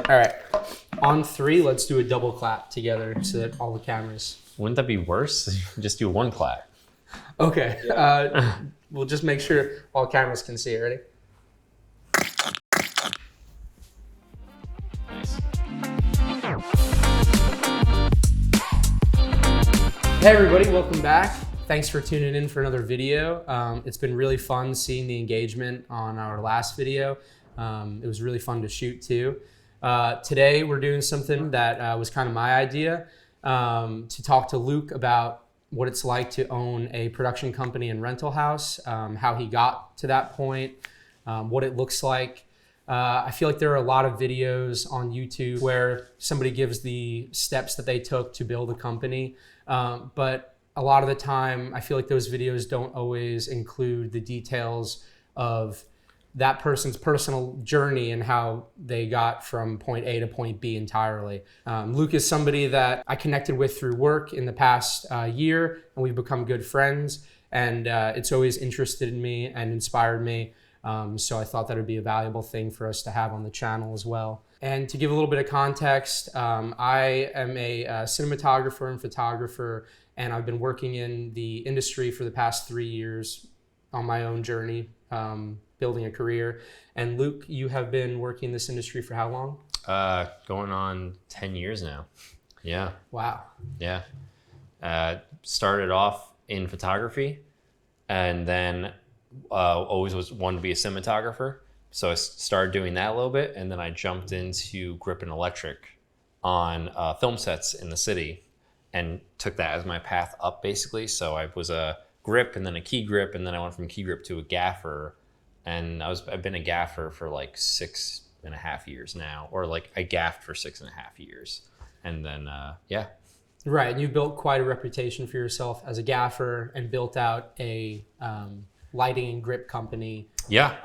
All right. On three, let's do a double clap together so that all the cameras. Wouldn't that be worse? Just do one clap. Okay. We'll just make sure all cameras can see it. Ready? Nice. Hey everybody, welcome back. Thanks for tuning in for another video. It's been really fun seeing the engagement on our last video. It was really fun to shoot too. Today we're doing something that was kind of my idea, to talk to Luke about what it's like to own a production company and rental house, how he got to that point, what it looks like. I feel like there are a lot of videos on YouTube where somebody gives the steps that they took to build a company, but a lot of the time I feel like those videos don't always include the details of that person's personal journey and how they got from point A to point B entirely. Luke is somebody that I connected with through work in the past year, and we've become good friends, and it's always interested in me and inspired me. So I thought that would be a valuable thing for us to have on the channel as well. And to give a little bit of context, I am a cinematographer and photographer, and I've been working in the industry for the past 3 years on my own journey, building a career. And Luke, you have been working in this industry for how long? Going on 10 years now. Yeah. Wow. Yeah. Started off in photography, and then always wanted to be a cinematographer. So I started doing that a little bit, and then I jumped into grip and electric on film sets in the city and took that as my path up, basically. So I was a grip and then a key grip, and then I went from key grip to a gaffer. And I've been a gaffer for like 6.5 years now, or like I gaffed for 6.5 years. And then, yeah. Right, and you built quite a reputation for yourself as a gaffer and built out a lighting and grip company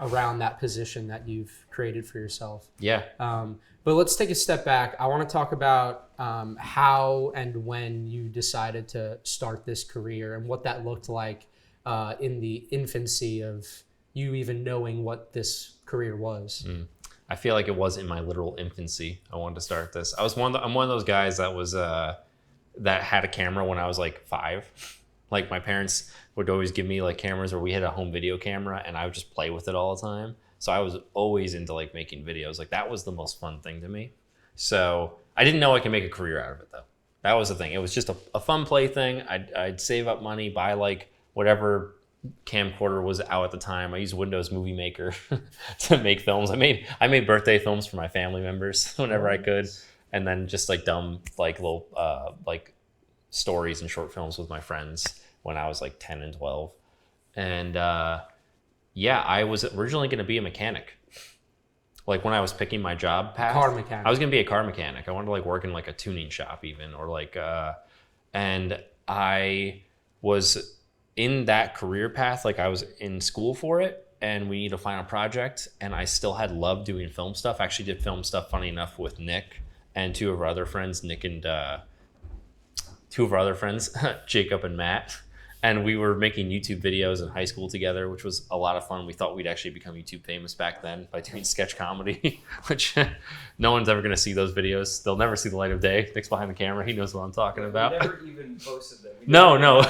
around that position that you've created for yourself. Yeah. But let's take a step back. I want to talk about how and when you decided to start this career and what that looked like in the infancy of you even knowing what this career was. I feel like it was in my literal infancy. I wanted to start this. I'm one of those guys that was that had a camera when I was like 5. Like my parents would always give me like cameras, or we had a home video camera, and I would just play with it all the time. So I was always into like making videos. Like that was the most fun thing to me. So I didn't know I could make a career out of it though. That was the thing. It was just a fun play thing. I'd save up money, buy like whatever camcorder was out at the time. I used Windows Movie Maker to make films. I made birthday films for my family members whenever I could, and then just like dumb like little like stories and short films with my friends when I was like 10 and 12. And yeah, I was originally going to be a mechanic. Like when I was picking my job path, Car mechanic. I was going to be a car mechanic. I wanted to like work in like a tuning shop even, or like and I was in that career path. Like I was in school for it, and we need a final project, and I still had loved doing film stuff. I actually did film stuff, funny enough, with Nick and two of our other friends, Jacob and Matt. And we were making YouTube videos in high school together, which was a lot of fun. We thought we'd actually become YouTube famous back then by doing sketch comedy, which no one's ever going to see those videos. They'll never see the light of day. Nick's behind the camera. He knows what I'm talking about. We never even posted them. No.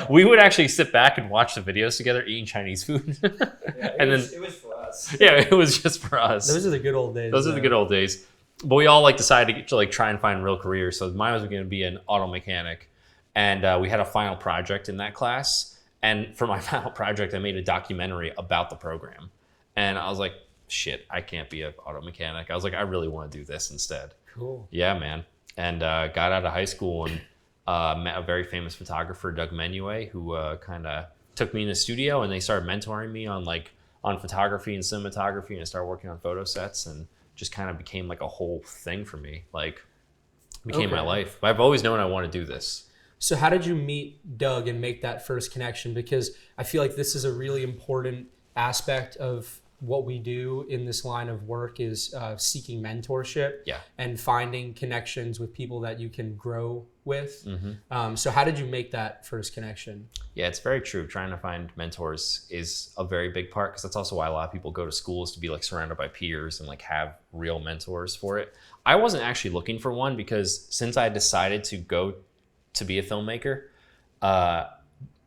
We would actually sit back and watch the videos together eating Chinese food. Yeah, it was for us. Yeah, it was just for us. Those are the good old days. Those are the good old days. But we all like decided to like try and find real careers. So mine was going to be an auto mechanic. And we had a final project in that class. And for my final project, I made a documentary about the program. And I was like, shit, I can't be an auto mechanic. I was like, I really want to do this instead. Cool. Yeah, man. And got out of high school and met a very famous photographer, Doug Menuet, who kind of took me in the studio, and they started mentoring me on photography and cinematography, and I started working on photo sets, and just kind of became like a whole thing for me. Like became my life. But I've always known I want to do this. So how did you meet Doug and make that first connection? Because I feel like this is a really important aspect of what we do in this line of work is seeking mentorship Yeah. and finding connections with people that you can grow with. Mm-hmm. So how did you make that first connection? Yeah, it's very true. Trying to find mentors is a very big part, because that's also why a lot of people go to schools, to be like surrounded by peers and like have real mentors for it. I wasn't actually looking for one, because since I decided to go to be a filmmaker,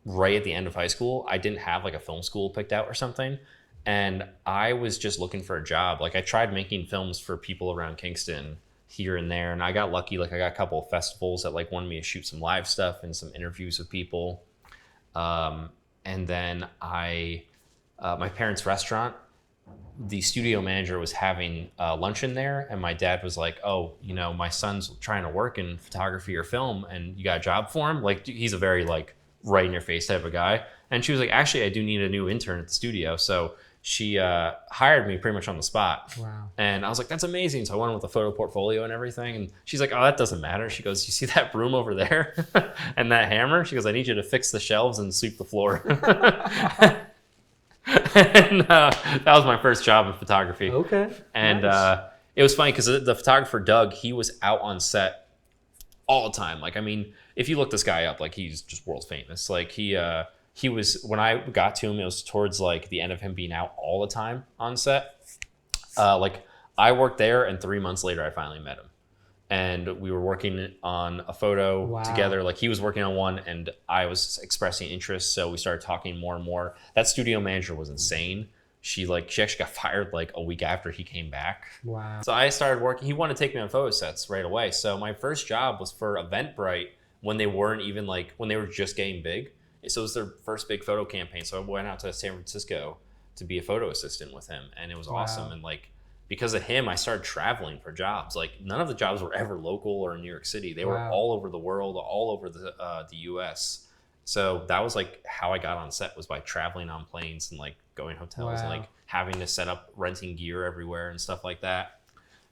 right at the end of high school, I didn't have like a film school picked out or something. And I was just looking for a job. Like I tried making films for people around Kingston here and there. And I got lucky. Like I got a couple of festivals that like wanted me to shoot some live stuff and some interviews with people. And then my parents' restaurant, the studio manager was having luncheon there. And my dad was like, oh, you know, my son's trying to work in photography or film, and you got a job for him? Like he's a very like right in your face type of guy. And she was like, actually, I do need a new intern at the studio. So she hired me pretty much on the spot. Wow. And I was like, that's amazing. So I went with a photo portfolio and everything. And she's like, oh, that doesn't matter. She goes, you see that broom over there and that hammer? She goes, I need you to fix the shelves and sweep the floor. And that was my first job in photography. Okay. And Nice. It was funny because the photographer, Doug, he was out on set all the time. Like, I mean, if you look this guy up, like he's just world famous. Like he was, when I got to him, it was towards like the end of him being out all the time on set. Like I worked there, and 3 months later I finally met him, and we were working on a photo Wow. together. Like he was working on one and I was expressing interest. So we started talking more and more. That studio manager was insane. She actually got fired like a week after he came back. Wow. So I started working. He wanted to take me on photo sets right away. So my first job was for Eventbrite when they weren't even when they were just getting big. So it was their first big photo campaign. So I went out to San Francisco to be a photo assistant with him, and it was awesome. And because of him, I started traveling for jobs. Like none of the jobs were ever local or in New York City. They were all over the world, all over the U.S. So that was like how I got on set, was by traveling on planes and like going hotels and like having to set up renting gear everywhere and stuff like that.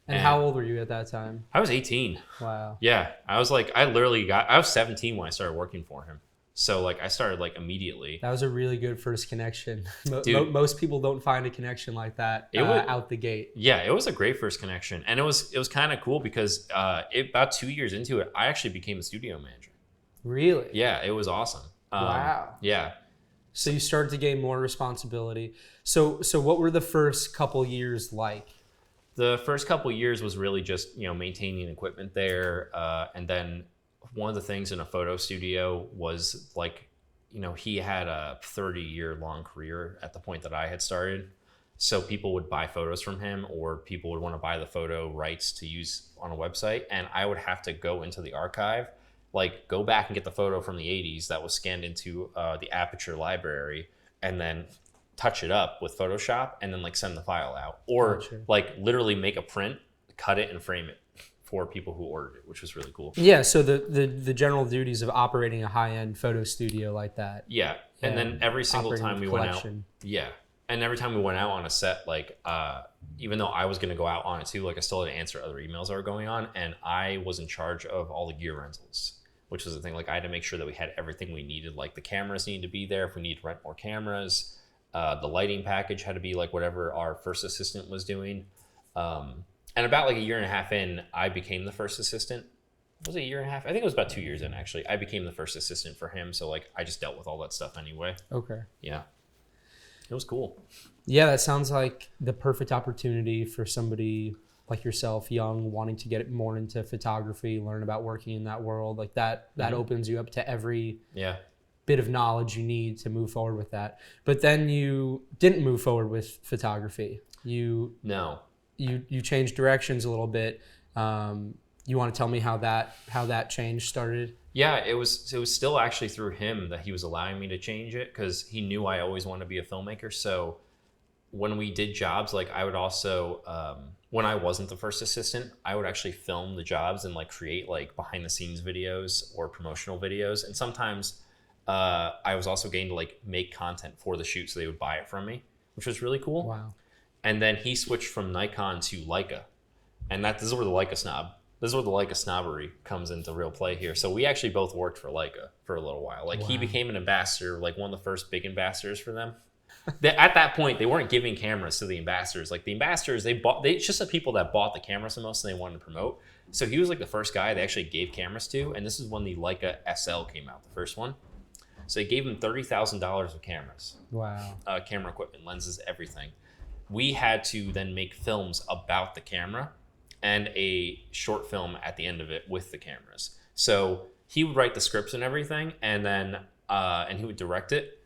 And how old were you at that time? I was 18. Wow. Yeah, I was I was 17 when I started working for him. So I started immediately. That was a really good first connection. Dude. Most people don't find a connection like that out the gate. Yeah, it was a great first connection, and it was kind of cool because about 2 years into it, I actually became a studio manager. Really? Yeah, it was awesome. Wow. Yeah. So you started to gain more responsibility. So what were the first couple years like? The first couple years was really just maintaining equipment there, and then one of the things in a photo studio was he had a 30-year long career at the point that I had started. So people would buy photos from him, or people would want to buy the photo rights to use on a website. And I would have to go into the archive, go back and get the photo from the 80s that was scanned into the Aperture library, and then touch it up with Photoshop, and then send the file out. Or Gotcha. literally make a print, cut it, and frame it for people who ordered it, which was really cool. Yeah, so the general duties of operating a high-end photo studio like that. Yeah. And then every single operating time with we went out, collection. yeah. And every time we went out on a set, even though I was going to go out on it too, I still had to answer other emails that were going on. And I was in charge of all the gear rentals, which was the thing. I had to make sure that we had everything we needed. The cameras needed to be there if we needed to rent more cameras. The lighting package had to be whatever our first assistant was doing. And about a year and a half in, I became the first assistant. Was it a year and a half? I think it was about 2 years in, actually. I became the first assistant for him. So I just dealt with all that stuff anyway. Okay. Yeah. It was cool. Yeah, that sounds like the perfect opportunity for somebody like yourself, young, wanting to get more into photography, learn about working in that world. That opens you up to every bit of knowledge you need to move forward with that. But then you didn't move forward with photography. No. You changed directions a little bit. You want to tell me how that change started? Yeah, it was still actually through him that he was allowing me to change it, because he knew I always wanted to be a filmmaker. So when we did jobs, I would also, when I wasn't the first assistant, I would actually film the jobs and create behind the scenes videos or promotional videos. And sometimes I was also getting to make content for the shoot, so they would buy it from me, which was really cool. Wow. And then he switched from Nikon to Leica, and this is where the Leica snobbery comes into real play here. So we actually both worked for Leica for a little while. He became an ambassador, one of the first big ambassadors for them. At that point, they weren't giving cameras to the ambassadors. Like the ambassadors, it's just the people that bought the cameras the most and they wanted to promote. So he was like the first guy they actually gave cameras to. And this is when the Leica SL came out, the first one. So they gave him $30,000 of cameras. Wow. Camera equipment, lenses, everything. We had to then make films about the camera and a short film at the end of it with the cameras. So he would write the scripts and everything, and then and he would direct it.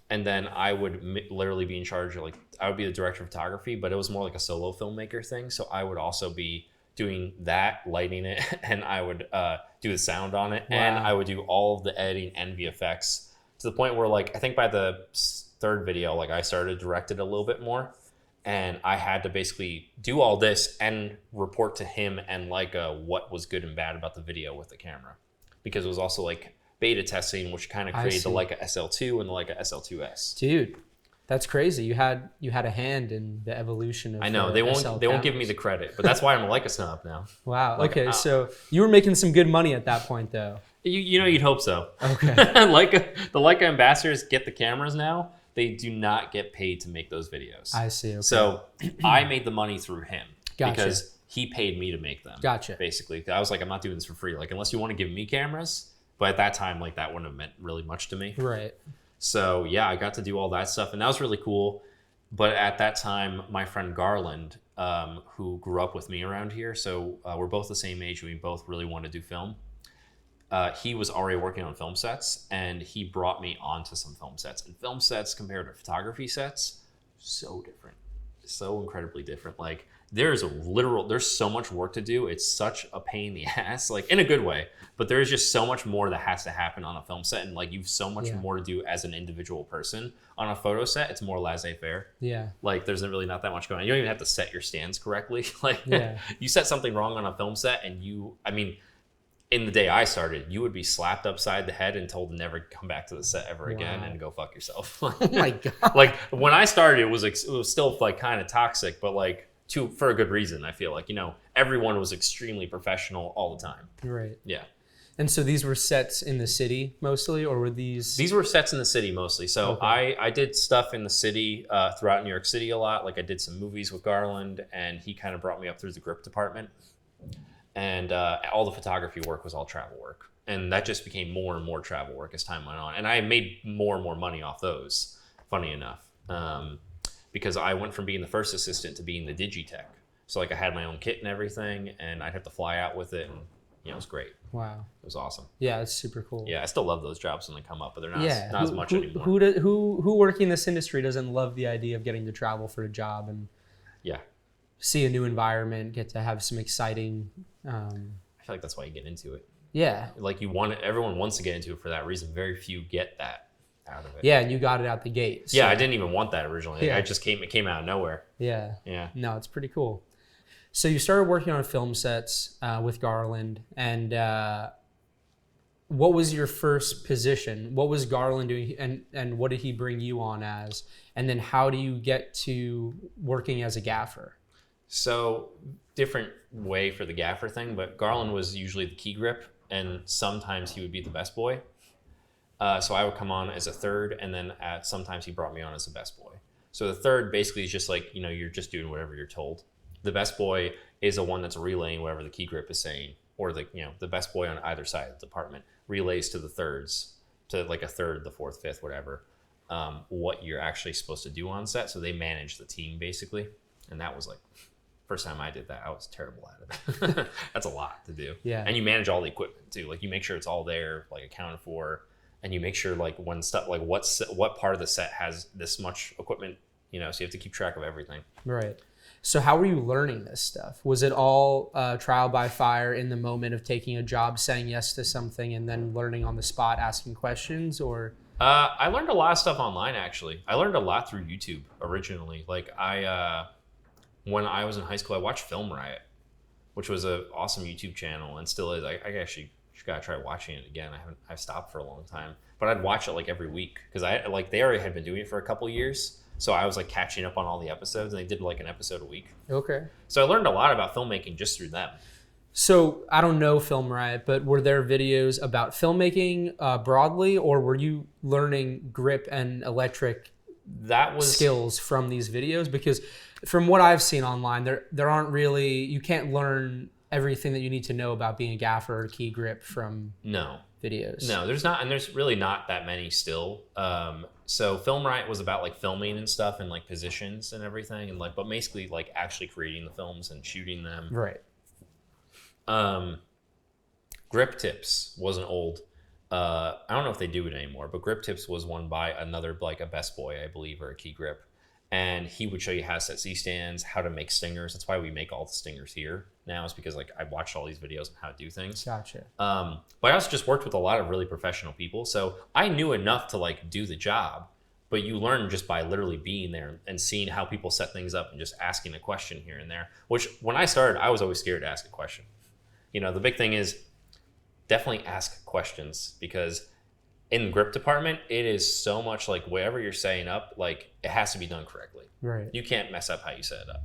And then I would literally be in charge of, like, I would be the director of photography, but it was more like a solo filmmaker thing. So I would also be doing that, lighting it, and I would do the sound on it. Wow. And I would do all of the editing and VFX to the point where, like, I think by the third video, like, I started directed a little bit more. And I had to basically do all this and report to him and Leica what was good and bad about the video with the camera. Because it was also, like, beta testing, which kind of created the Leica SL2 and the Leica SL2S. Dude, that's crazy. You had a hand in the evolution of. I know they won't give me the credit, but that's why I'm a Leica snob now. Wow. Like, okay, so you were making some good money at that point, though. You'd hope so. Okay. The Leica ambassadors get the cameras now. They do not get paid to make those videos. I see. Okay. So I made the money through him. Gotcha. Because he paid me to make them. Gotcha. Basically, I was like, I'm not doing this for free. Like, unless you want to give me cameras. But at that time, like, that wouldn't have meant really much to me. Right. So yeah, I got to do all that stuff, and that was really cool. But at that time, my friend Garland, who grew up with me around here, so we're both the same age, and we both really wanted to do film. He was already working on film sets, and he brought me onto some film sets. And film sets compared to photography sets, so different, so incredibly different. Like, there's so much work to do. It's such a pain in the ass, like, in a good way. But there's just so much more that has to happen on a film set, and, like, you've so much more to do as an individual person. On a photo set, it's more laissez-faire. Yeah. Like, there's really not that much going on. You don't even have to set your stands correctly. Like, you set something wrong on a film set, and in the day I started, you would be slapped upside the head and told to never come back to the set ever again and go fuck yourself. Oh my God. Like, when I started, it was still, like, kind of toxic, but, like, for a good reason. I feel like, everyone was extremely professional all the time. Right. Yeah. And so these were sets in the city mostly, or were these? These were sets in the city mostly. So okay. I did stuff in the city throughout New York City a lot. Like, I did some movies with Garland, and he kind of brought me up through the grip department. And all the photography work was all travel work. And that just became more and more travel work as time went on. And I made more and more money off those, funny enough. Because I went from being the first assistant to being the digitech. So, like, I had my own kit and everything, and I'd have to fly out with it, and it was great. Wow. It was awesome. Yeah, it's super cool. Yeah, I still love those jobs when they come up, but they're not as much anymore. Who working in this industry doesn't love the idea of getting to travel for a job and see a new environment, get to have some exciting... I feel like that's why you get into it. Yeah. Like, everyone wants to get into it for that reason. Very few get that out of it. Yeah, and you got it out the gate. So. Yeah, I didn't even want that originally. Yeah. It came out of nowhere. Yeah. Yeah. No, it's pretty cool. So you started working on film sets with Garland, and what was your first position? What was Garland doing, and what did he bring you on as? And then how do you get to working as a gaffer? So, different way for the gaffer thing, but Garland was usually the key grip, and sometimes he would be the best boy. So I would come on as a third, and then sometimes he brought me on as the best boy. So the third basically is just like, you're just doing whatever you're told. The best boy is the one that's relaying whatever the key grip is saying, or the best boy on either side of the department relays to the thirds, to like a third, the fourth, fifth, whatever, what you're actually supposed to do on set. So they manage the team basically, and that was like... First time I did that, I was terrible at it. That's a lot to do. Yeah. And you manage all the equipment too. Like, you make sure it's all there, like, accounted for, and you make sure, like, when stuff, like, what part of the set has this much equipment, so you have to keep track of everything. Right. So how were you learning this stuff? Was it all trial by fire in the moment of taking a job, saying yes to something, and then learning on the spot, asking questions, or? I learned a lot of stuff online, actually. I learned a lot through YouTube originally. Like, when I was in high school, I watched Film Riot, which was an awesome YouTube channel and still is. I actually just gotta try watching it again. I've stopped for a long time, but I'd watch it like every week because they already had been doing it for a couple years. So I was like catching up on all the episodes, and they did like an episode a week. Okay. So I learned a lot about filmmaking just through them. So I don't know Film Riot, but were there videos about filmmaking broadly, or were you learning grip and electric that was skills from these videos? Because from what I've seen online, there aren't really, you can't learn everything that you need to know about being a gaffer or key grip from no. videos. No, there's not, and there's really not that many still. So Film Riot was about like filming and stuff and like positions and everything, and like, but basically like actually creating the films and shooting them. Right. Grip Tips was an old. I don't know if they do it anymore, but Grip Tips was one by another, like a Best Boy, I believe, or a Key Grip, and he would show you how to set C stands, how to make stingers. That's why we make all the stingers here now, is because like I watched all these videos on how to do things. Gotcha. But I also just worked with a lot of really professional people, so I knew enough to like do the job. But you learn just by literally being there and seeing how people set things up and just asking a question here and there. Which when I started, I was always scared to ask a question. You know, the big thing is definitely ask questions, because in the grip department, it is so much like whatever you're setting up, like it has to be done correctly. Right. You can't mess up how you set it up.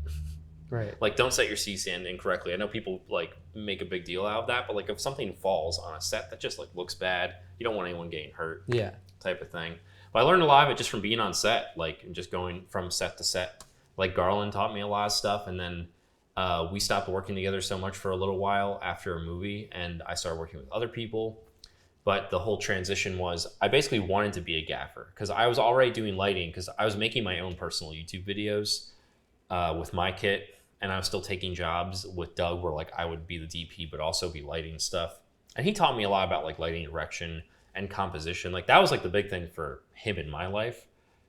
Right. Like, don't set your C stand incorrectly. I know people like make a big deal out of that, but like if something falls on a set that just like looks bad, you don't want anyone getting hurt. Yeah. Type of thing. But I learned a lot of it just from being on set, like and just going from set to set. Like Garland taught me a lot of stuff, and then we stopped working together so much for a little while after a movie, and I started working with other people. But the whole transition was I basically wanted to be a gaffer, because I was already doing lighting, because I was making my own personal YouTube videos with my kit, and I was still taking jobs with Doug where like I would be the DP but also be lighting stuff. And he taught me a lot about like lighting direction and composition. Like that was like the big thing for him in my life,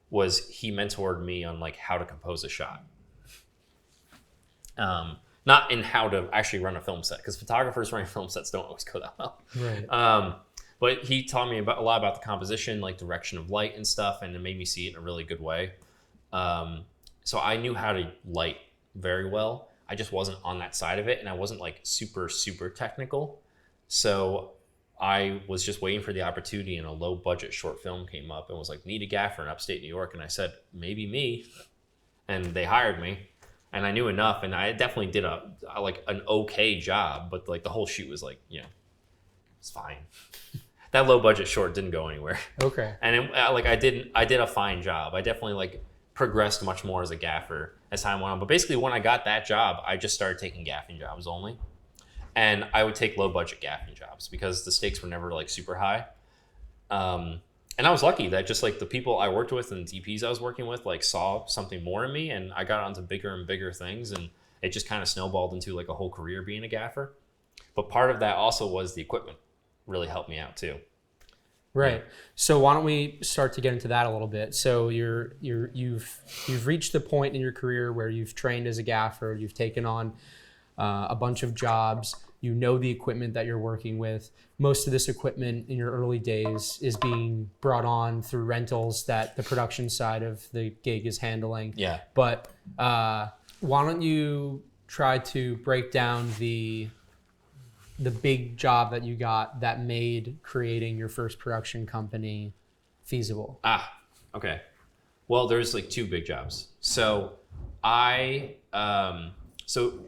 was he mentored me on like how to compose a shot. Not in how to actually run a film set, because photographers running film sets don't always go that well. Right. But he taught me a lot about the composition, like direction of light and stuff, and it made me see it in a really good way. So I knew how to light very well. I just wasn't on that side of it, and I wasn't like super, super technical. So I was just waiting for the opportunity, and a low budget short film came up and was like, need a gaffer in upstate New York. And I said, maybe me. And they hired me. And I knew enough, and I definitely did like an okay job, but like the whole shoot was like, you know, it's fine. That low budget short didn't go anywhere. Okay. And it, like I did a fine job. I definitely like progressed much more as a gaffer as time went on. But basically, when I got that job, I just started taking gaffing jobs only, and I would take low budget gaffing jobs because the stakes were never like super high. And I was lucky that just like the people I worked with and the DPs I was working with like saw something more in me, and I got onto bigger and bigger things, and it just kind of snowballed into like a whole career being a gaffer. But part of that also was the equipment really helped me out too. Right. So why don't we start to get into that a little bit? So you've reached the point in your career where you've trained as a gaffer, you've taken on a bunch of jobs, you know the equipment that you're working with. Most of this equipment in your early days is being brought on through rentals that the production side of the gig is handling. Yeah. But why don't you try to break down the big job that you got that made creating your first production company feasible? Okay. Well, there's like two big jobs. So so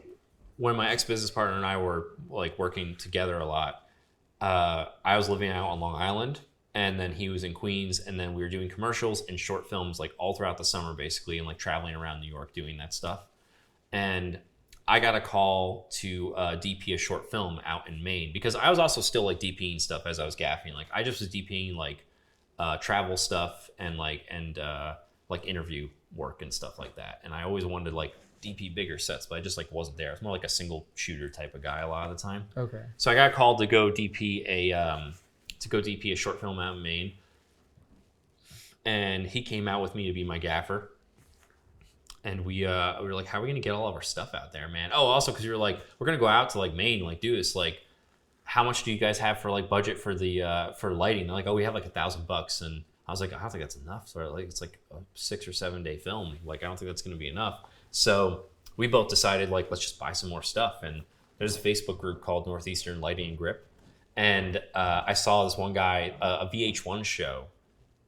when my ex-business partner and I were like working together a lot, I was living out on Long Island, and then he was in Queens, and then we were doing commercials and short films like all throughout the summer basically, and like traveling around New York doing that stuff. And I got a call to DP a short film out in Maine, because I was also still like DPing stuff as I was gaffing. Like I just was DPing like travel stuff and like interview work and stuff like that. And I always wanted to like DP bigger sets, but I just like wasn't there. It's more like a single shooter type of guy a lot of the time. Okay. So I got called to go DP a short film out in Maine, and he came out with me to be my gaffer. And we were like, how are we gonna get all of our stuff out there, man? Oh, also because you were like, we're gonna go out to like Maine, like do this. Like, how much do you guys have for like budget for the for lighting? They're like, oh, we have like $1,000. And I was like, I don't think that's enough. So like, it's like a 6 or 7 day film. Like, I don't think that's gonna be enough. So we both decided like, let's just buy some more stuff. And there's a Facebook group called Northeastern Lighting and Grip. And I saw this one guy, a VH1 show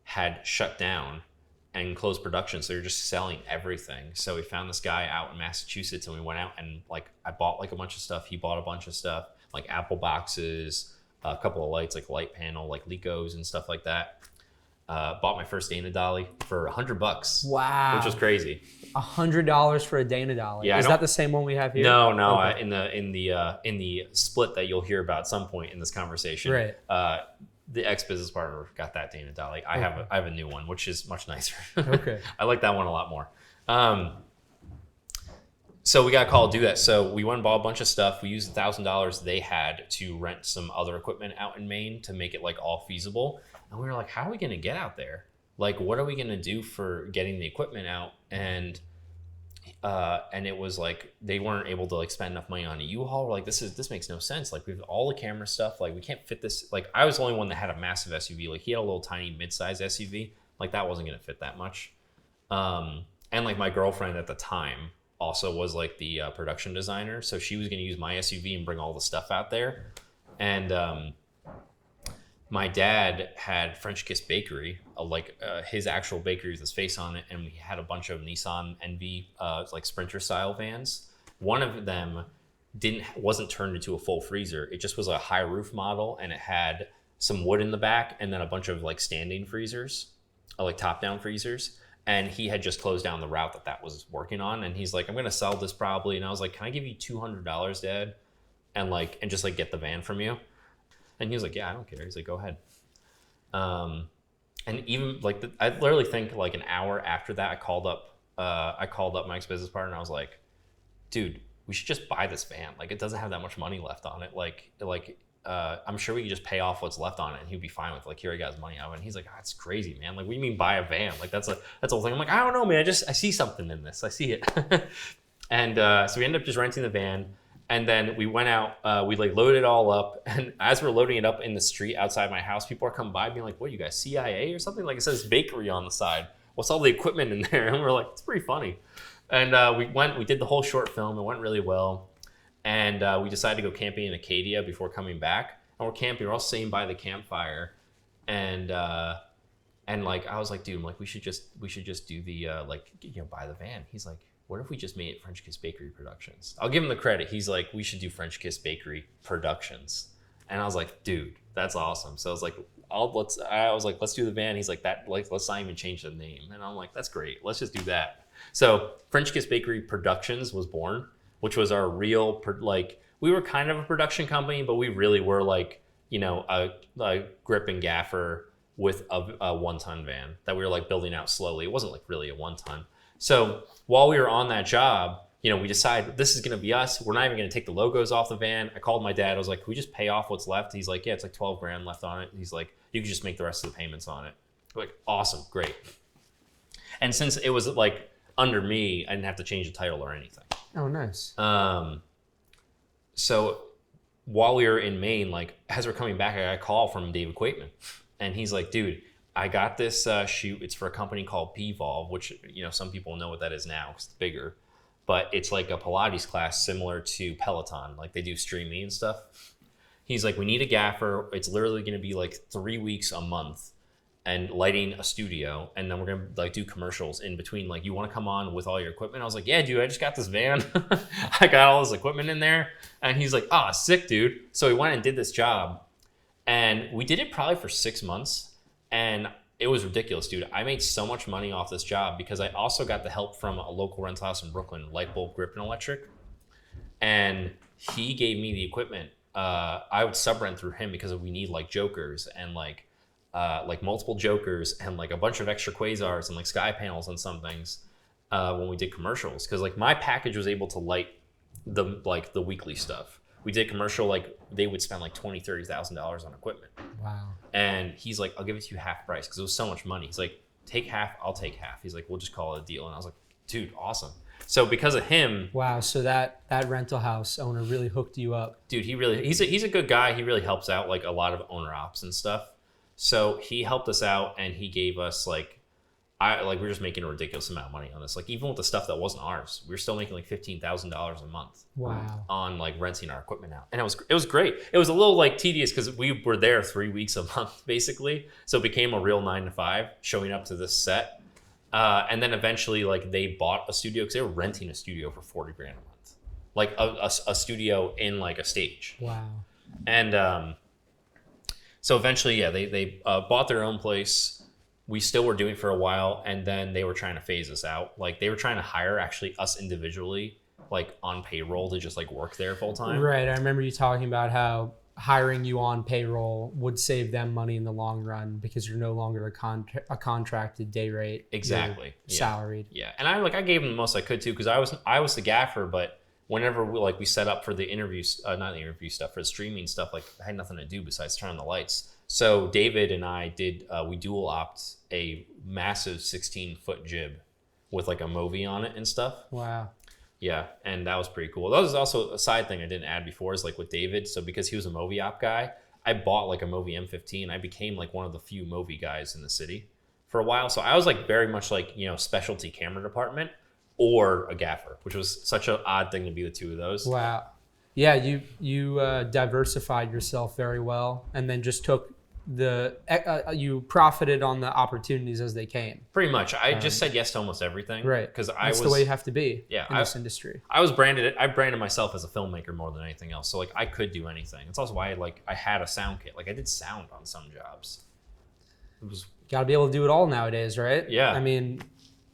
had shut down and closed production, so you're just selling everything. So we found this guy out in Massachusetts, and we went out and like I bought like a bunch of stuff. He bought a bunch of stuff, like Apple boxes, a couple of lights, like light panel, like Lecos and stuff like that. Bought my first Dana Dolly for $100. Wow. Which was crazy. $100 for a Dana Dolly. Yeah, Is that the same one we have here? No. Okay. In the split that you'll hear about at some point in this conversation, Right. The ex-business partner got that Dana Dolly. I have a new one, which is much nicer. Okay. I like that one a lot more. So we got called to do that. So we went and bought a bunch of stuff. We used $1,000 they had to rent some other equipment out in Maine to make it like all feasible. And we were like, how are we going to get out there? Like, what are we going to do for getting the equipment out? And it was like, they weren't able to like spend enough money on a U-Haul. We're like, this makes no sense. Like, we have all the camera stuff. Like, we can't fit this. Like, I was the only one that had a massive SUV. Like, he had a little tiny mid-size SUV. Like, that wasn't going to fit that much. And like my girlfriend at the time also was like the production designer. So she was going to use my SUV and bring all the stuff out there. And my dad had French Kiss Bakery, his actual bakery with his face on it. And we had a bunch of Nissan NV, like Sprinter style vans. One of them wasn't turned into a full freezer. It just was a high roof model, and it had some wood in the back and then a bunch of like standing freezers, like top down freezers. And he had just closed down the route that was working on. And he's like, I'm going to sell this probably. And I was like, can I give you $200, Dad? And just like get the van from you? And he was like, yeah, I don't care. He's like, go ahead. And even like, I literally think like an hour after that, I called up my ex-business partner, and I was like, dude, we should just buy this van. Like, it doesn't have that much money left on it. I'm sure we could just pay off what's left on it, and he'd be fine with, like, here, he got his money out. And he's like, that's crazy, man. Like, what do you mean buy a van? Like, that's the whole thing. I'm like, I don't know, man. I see something in this. I see it. And so we ended up just renting the van. And then we went out, we like loaded it all up. And as we're loading it up in the street outside my house, people are coming by being like, what, you guys CIA or something? Like, it says bakery on the side. What's all the equipment in there? And we're like, it's pretty funny. And we did the whole short film. It went really well. And we decided to go camping in Acadia before coming back. And we're camping. We're all sitting by the campfire. And like, I was like, dude, I'm like, we should just do the, buy the van. He's like, what if we just made it French Kiss Bakery Productions? I'll give him the credit. He's like, we should do French Kiss Bakery Productions. And I was like, dude, that's awesome. So I was like, let's do the van. He's like, let's not even change the name. And I'm like, that's great. Let's just do that. So French Kiss Bakery Productions was born, which was our real, we were kind of a production company, but we really were like, a grip and gaffer with a 1-ton van that we were like building out slowly. It wasn't like really a 1-ton. So while we were on that job, we decided this is going to be us. We're not even going to take the logos off the van. I called my dad. I was like, can we just pay off what's left? He's like, yeah, it's like 12 grand left on it. He's like, you can just make the rest of the payments on it. I'm like, awesome, great. And since it was like under me, I didn't have to change the title or anything. Oh, nice. So while we were in Maine, like as we're coming back, I got a call from David Quaitman, and he's like, dude, I got this shoot. It's for a company called P-Volve, which, some people know what that is now because it's bigger. But it's like a Pilates class similar to Peloton. Like, they do streaming and stuff. He's like, we need a gaffer. It's literally going to be like 3 weeks a month and lighting a studio. And then we're going to like do commercials in between. Like, you want to come on with all your equipment? I was like, yeah, dude, I just got this van. I got all this equipment in there. And he's like, sick, dude. So we went and did this job. And we did it probably for 6 months. And it was ridiculous, dude. I made so much money off this job because I also got the help from a local rental house in Brooklyn, Lightbulb Grip and Electric. And he gave me the equipment. I would sub-rent through him because we need like jokers and like multiple jokers and like a bunch of extra quasars and like sky panels and some things when we did commercials. Because like my package was able to light the weekly stuff. We did commercial, like they would spend like $20,000-$30,000 on equipment. Wow. And he's like, I'll give it to you half price because it was so much money. He's like, take half, I'll take half. He's like, we'll just call it a deal. And I was like, dude, awesome. So because of him, wow. So that rental house owner really hooked you up. Dude, he's a good guy. He really helps out like a lot of owner ops and stuff. So he helped us out and he gave us we were just making a ridiculous amount of money on this. Like even with the stuff that wasn't ours, we were still making like $15,000 a month. Wow. On like renting our equipment out. And it was great. It was a little like tedious because we were there 3 weeks a month basically. So it became a real 9 to 5 showing up to this set. And then eventually like they bought a studio because they were renting a studio for 40 grand a month. Like a studio in like a stage. Wow. And so eventually, yeah, they bought their own place. we still were doing for a while, and then they were trying to phase us out. Like they were trying to hire actually us individually, like on payroll to just like work there full time. Right. I remember you talking about how hiring you on payroll would save them money in the long run because you're no longer a contracted day rate. Exactly. You're salaried. Yeah. And I gave them the most I could too, because I was the gaffer, but whenever we set up for the interviews, not the interview stuff, for the streaming stuff, like I had nothing to do besides turn on the lights. So David and I did, we dual opt a massive 16-foot jib with like a Movi on it and stuff. Wow. Yeah, and that was pretty cool. That was also a side thing I didn't add before, is like with David. So because he was a Movi op guy, I bought like a Movi M15. I became like one of the few Movi guys in the city for a while. So I was like very much like, specialty camera department or a gaffer, which was such an odd thing to be the two of those. Wow. Yeah, you diversified yourself very well, and then just took you profited on the opportunities as they came. Pretty much. I just said yes to almost everything. Right. Because That's the way you have to be in this industry. I branded myself as a filmmaker more than anything else. So like I could do anything. It's also why I had a sound kit. Like I did sound on some jobs. It was Got to be able to do it all nowadays, right? Yeah. I mean,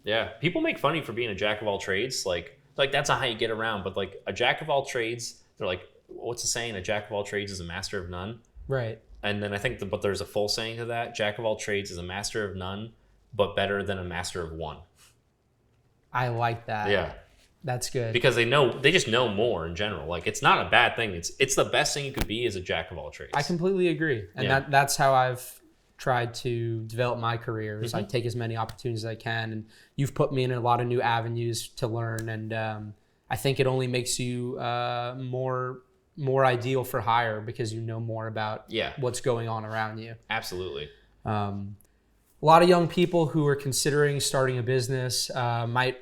yeah. People make fun of you for being a jack of all trades. Like that's not how you get around. But like a jack of all trades, they're like, what's the saying? A jack of all trades is a master of none. right. And then I think but there's a full saying to that. Jack of all trades is a master of none, but better than a master of one. I like that. Yeah. That's good. Because they just know more in general. Like it's not a bad thing. It's the best thing you could be as a jack of all trades. I completely agree. And Yeah. that's how I've tried to develop my career. Is I Mm-hmm. take as many opportunities as I can. And you've put me in a lot of new avenues to learn. And I think it only makes you more ideal for hire because you know more about Yeah. what's going on around you. Absolutely. A lot of young people who are considering starting a business might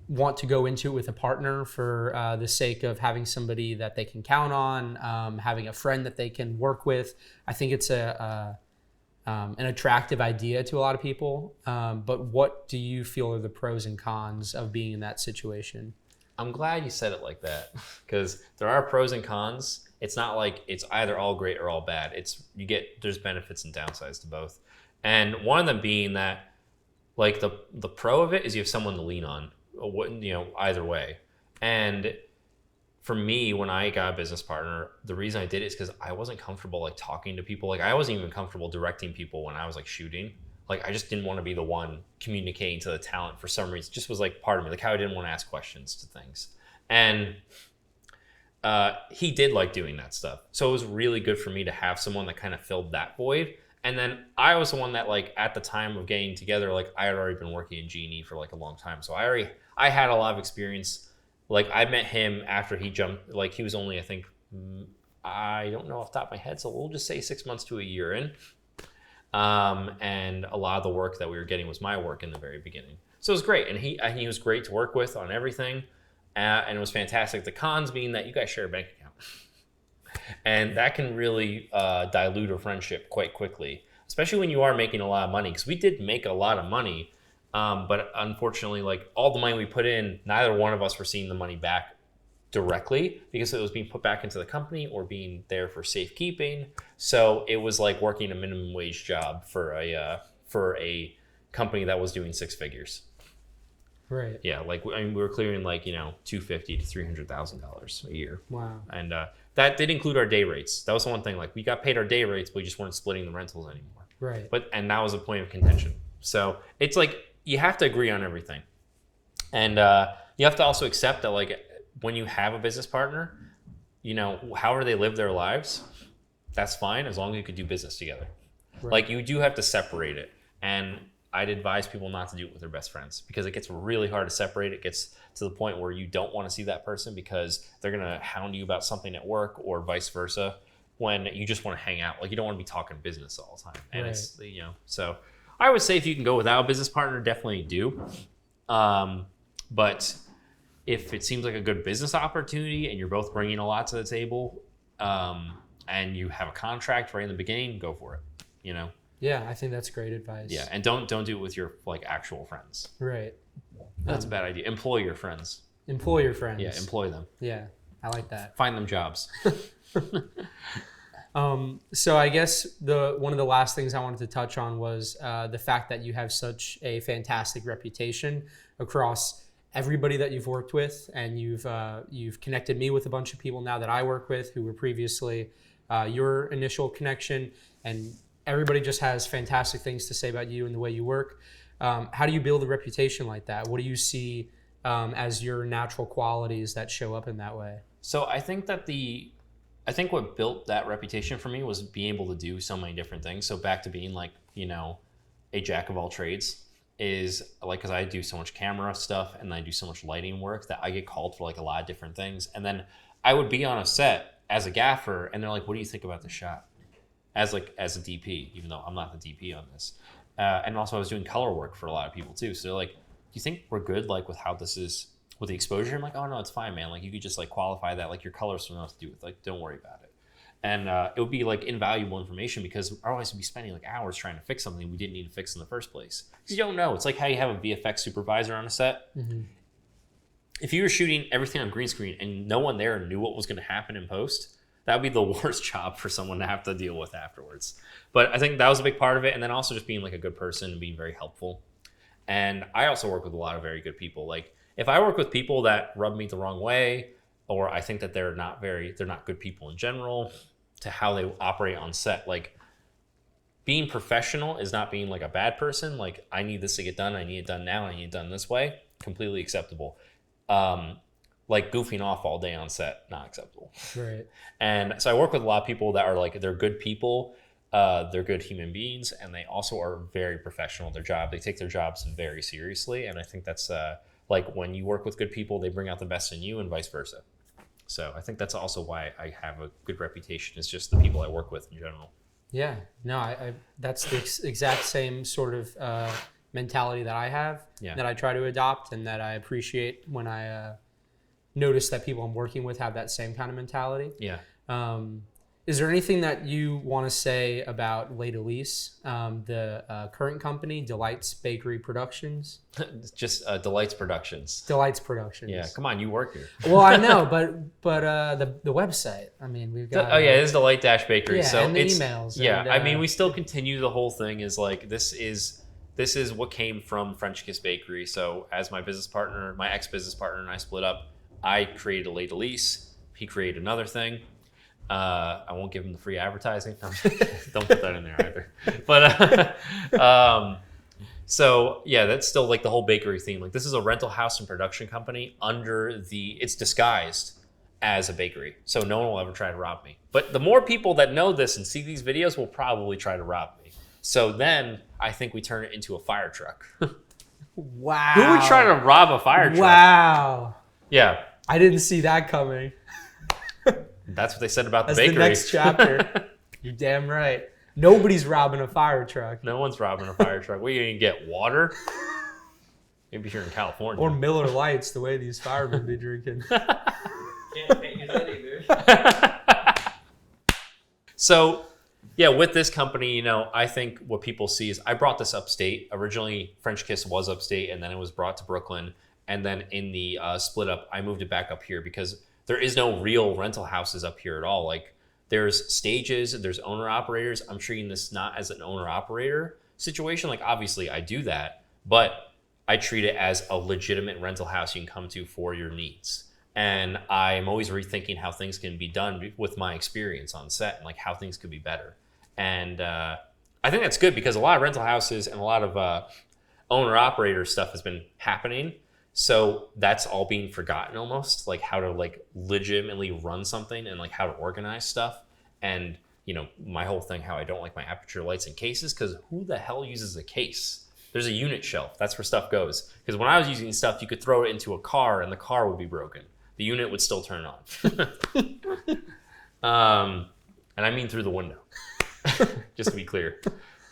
want to go into it with a partner for the sake of having somebody that they can count on, having a friend that they can work with. I think it's an attractive idea to a lot of people. But what do you feel are the pros and cons of being in that situation? I'm glad you said it like that, because there are pros and cons. It's not like it's either all great or all bad. There's benefits and downsides to both. And one of them being that like the pro of it is you have someone to lean on, either way. And for me, when I got a business partner, the reason I did it is because I wasn't comfortable like talking to people. Like I wasn't even comfortable directing people when I was like shooting. Like I just didn't want to be the one communicating to the talent for some reason. It just was like part of me, like how I didn't want to ask questions to things. And he did like doing that stuff. So it was really good for me to have someone that kind of filled that void. And then I was the one that like at the time of getting together, like I had already been working in G&E for like a long time. So I had a lot of experience. Like I met him after he jumped, like he was only, I think, I don't know off the top of my head. So we'll just say 6 months to a year in. And a lot of the work that we were getting was my work in the very beginning. So it was great. And he was great to work with on everything. And it was fantastic. The cons being that you guys share a bank account. And that can really dilute a friendship quite quickly, especially when you are making a lot of money. Because we did make a lot of money. But unfortunately, like all the money we put in, neither one of us were seeing the money back directly because it was being put back into the company or being there for safekeeping. So it was like working a minimum wage job for a company that was doing 6 figures. Right. Yeah, like we were clearing like $250,000 to $300,000 a year. Wow. And that did include our day rates. That was the one thing. Like we got paid our day rates, but we just weren't splitting the rentals anymore. Right. And that was a point of contention. So it's like you have to agree on everything, and you have to also accept that like when you have a business partner, however they live their lives, that's fine as long as you could do business together. Right. Like you do have to separate it, and I'd advise people not to do it with their best friends because it gets really hard to separate. It gets to the point where you don't want to see that person because they're gonna hound you about something at work or vice versa. When you just want to hang out, like you don't want to be talking business all the time, and it's so. I would say if you can go without a business partner, definitely do. But if it seems like a good business opportunity and you're both bringing a lot to the table, and you have a contract right in the beginning, go for it. Yeah, I think that's great advice. Yeah, and don't do it with your like actual friends. Right. That's a bad idea. Employ your friends. Employ your friends. Yeah, employ them. Yeah, I like that. Find them jobs. So I guess one of the last things I wanted to touch on was the fact that you have such a fantastic reputation across everybody that you've worked with, and you've connected me with a bunch of people now that I work with who were previously your initial connection, and everybody just has fantastic things to say about you and the way you work. How do you build a reputation like that? What do you see as your natural qualities that show up in that way? So I think what built that reputation for me was being able to do so many different things. So back to being like, a jack of all trades is like, because I do so much camera stuff and I do so much lighting work that I get called for like a lot of different things. And then I would be on a set as a gaffer and they're like, what do you think about the shot? As a DP, even though I'm not the DP on this. And also I was doing color work for a lot of people too. So they're like, do you think we're good like with how this is with the exposure? I'm like, oh no, it's fine, man. Like you could just like qualify that, like your colors have nothing to do with, like, don't worry about it. And it would be like invaluable information because otherwise we'd be spending like hours trying to fix something we didn't need to fix in the first place. Because you don't know. It's like how you have a VFX supervisor on a set. Mm-hmm. If you were shooting everything on green screen and no one there knew what was going to happen in post, that would be the worst job for someone to have to deal with afterwards. But I think that was a big part of it. And then also just being like a good person and being very helpful. And I also work with a lot of very good people. Like if I work with people that rub me the wrong way, or I think that they're not good people in general, to how they operate on set, like being professional is not being like a bad person. Like I need this to get done. I need it done now. I need it done this way. Completely acceptable. Like goofing off all day on set, not acceptable. Right. And so I work with a lot of people that are like, they're good people. They're good human beings, and they also are very professional at their job. They take their jobs very seriously. And I think that's like when you work with good people, they bring out the best in you and vice versa. So I think that's also why I have a good reputation, is just the people I work with in general. Yeah, no, I that's the exact same sort of mentality that I have, that I try to adopt, and that I appreciate when I notice that people I'm working with have that same kind of mentality. Yeah. Is there anything that you want to say about Les Delis, the current company, Delights Bakery Productions? Just Delights Productions. Delights Productions. Yeah, come on, you work here. Well, I know, but the website. I mean, we've got. Oh yeah, it is Delight Dash Bakery. Yeah, so and the it's emails. Yeah, and, I mean, we still continue the whole thing. Is like this is what came from French Kiss Bakery. So as my ex-business partner, and I split up, I created a Les Delis. He created another thing. I won't give him the free advertising. Don't put that in there either. But so yeah, that's still like the whole bakery theme. Like this is a rental house and production company it's disguised as a bakery. So no one will ever try to rob me. But the more people that know this and see these videos will probably try to rob me. So then I think we turn it into a fire truck. Wow. Who would try to rob a fire truck? Wow. Yeah. I didn't see that coming. That's what they said about the That's bakery. the next chapter. You're damn right. Nobody's robbing a fire truck. No one's robbing a fire truck. What, you gonna get water? Maybe here in California. Or Miller Lights, the way these firemen be drinking. Can't paint your city, dude. So, yeah, with this company, I think what people see is I brought this upstate. Originally, French Kiss was upstate, and then it was brought to Brooklyn. And then in the split up, I moved it back up here because there is no real rental houses up here at all. Like there's stages, there's owner operators. I'm treating this not as an owner operator situation. Like obviously I do that, but I treat it as a legitimate rental house you can come to for your needs. And I'm always rethinking how things can be done with my experience on set and like how things could be better. And I think that's good because a lot of rental houses and a lot of owner operator stuff has been happening. So that's all being forgotten almost, like how to like legitimately run something and like how to organize stuff. And, my whole thing, how I don't like my aperture lights in cases, because who the hell uses a case? There's a unit shelf. That's where stuff goes. Because when I was using stuff, you could throw it into a car and the car would be broken. The unit would still turn on. And I mean through the window, just to be clear.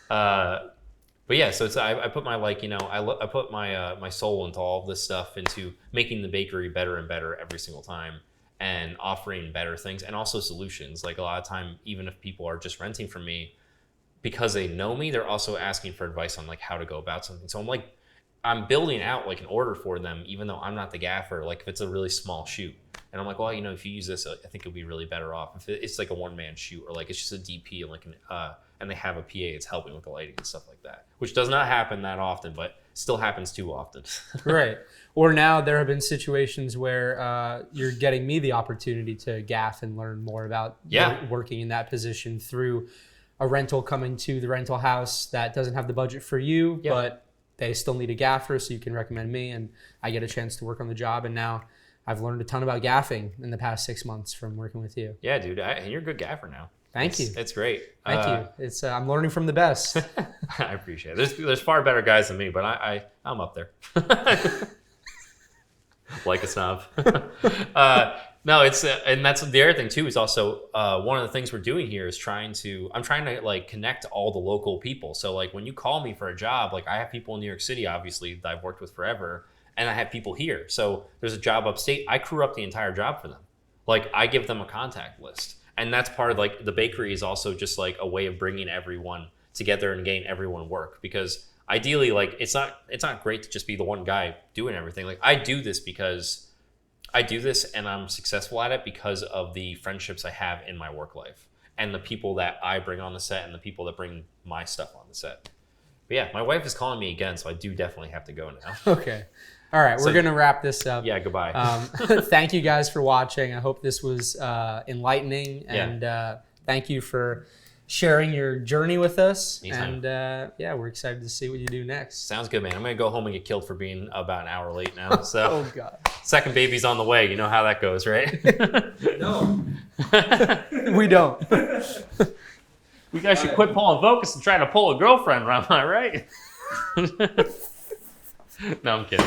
But yeah, so I put my I put my soul into all of this stuff, into making the bakery better and better every single time, and offering better things and also solutions. Like a lot of time, even if people are just renting from me, because they know me, they're also asking for advice on like how to go about something. So I'm building out like an order for them, even though I'm not the gaffer. Like if it's a really small shoot, And I'm like, well, if you use this, I think it'll be really better off. If it's like a one-man shoot, or like it's just a DP and like and they have a PA, it's helping with the lighting and stuff like that, which does not happen that often, but still happens too often. Right. Or now there have been situations where you're getting me the opportunity to gaff and learn more about working in that position through a rental coming to the rental house that doesn't have the budget for you, but they still need a gaffer, so you can recommend me, and I get a chance to work on the job. And now I've learned a ton about gaffing in the past 6 months from working with you. Yeah, dude, and you're a good gaffer now. Thank you. It's great. Thank you. It's I'm learning from the best. I appreciate it. There's far better guys than me, but I'm up there. Like a snob. No, it's and that's the other thing too. Is also one of the things we're doing here is I'm trying to like connect all the local people. So like when you call me for a job, like I have people in New York City, obviously, that I've worked with forever, and I have people here. So there's a job upstate. I crew up the entire job for them. Like I give them a contact list. And that's part of like the bakery is also just like a way of bringing everyone together and getting everyone work, because ideally, like it's not great to just be the one guy doing everything. Like I do this and I'm successful at it because of the friendships I have in my work life and the people that I bring on the set and the people that bring my stuff on the set. But yeah, my wife is calling me again, so I do definitely have to go now. Okay. All right, we're going to wrap this up. Yeah, goodbye. Thank you guys for watching. I hope this was enlightening, and thank you for sharing your journey with us. Anytime. And we're excited to see what you do next. Sounds good, man. I'm going to go home and get killed for being about an hour late now. So Oh, God. Second baby's on the way. You know how that goes, right? No. We don't. You guys should quit pulling focus and trying to pull a girlfriend, am I right? No, I'm kidding.